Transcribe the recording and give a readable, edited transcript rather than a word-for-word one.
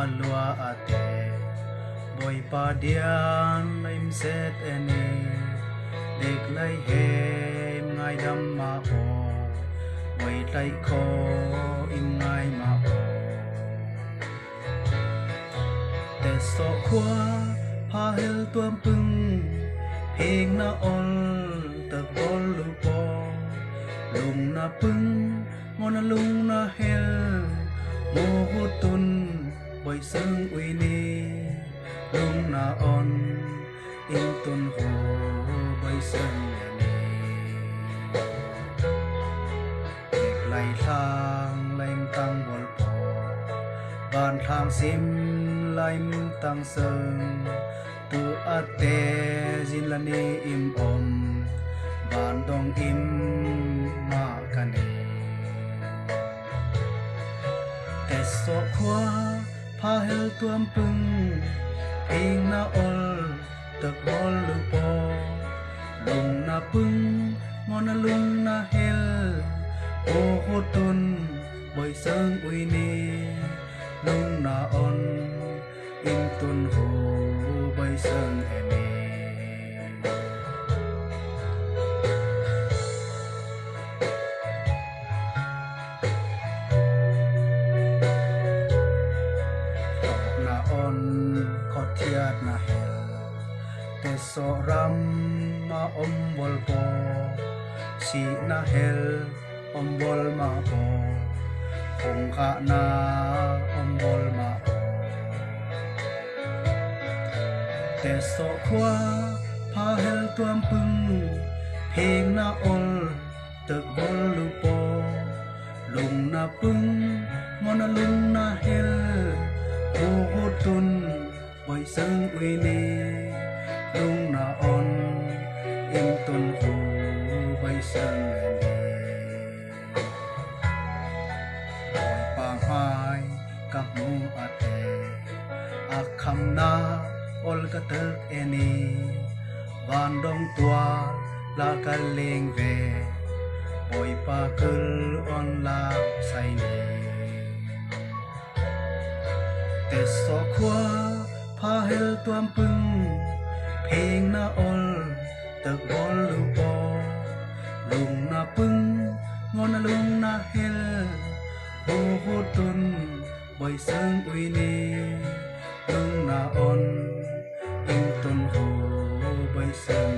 alua ate boy pa dian laim set eni dek lai hem ngai dam ma o boy lai ko im ngai ma o te so kwa pa hel tuam pung pheng na ol ta bol lu po lung na pung ngon na lung na hel mo hutun boy sang ui ni lung na on in tun ho boy sang ni dek lai thang laim tang bol po ban thang sim laim tang sang tu ate zin la ni im om ban dong im ma kani te so khwa pha hel tuam pung phing na ol tak bol lu po lung na pung ngon na lung na hel o hotun boy sang ui ni lung na on in tun ho boy sang eni na on khot thiat na hel te so ram ma om bol po si na hel om bol ma po khong kha na om bol ma po te so khwa pha hel tuam pung pheng na ol tak bol lu po lung na pung ngon na lung na hel o hotun boy sang ui ni lung na on in tun ho boy sang ni boy pa hai kap mu ate akham na ol ka tak eni van dong tua la ka leng ve boy pa kul on la sai ni te so khwa pha hel tuam pung pheng na ol tak bol lu po lung na pung ngon na lung na hel ho hotun boy sang ui ni lung na on in tun ho boy sang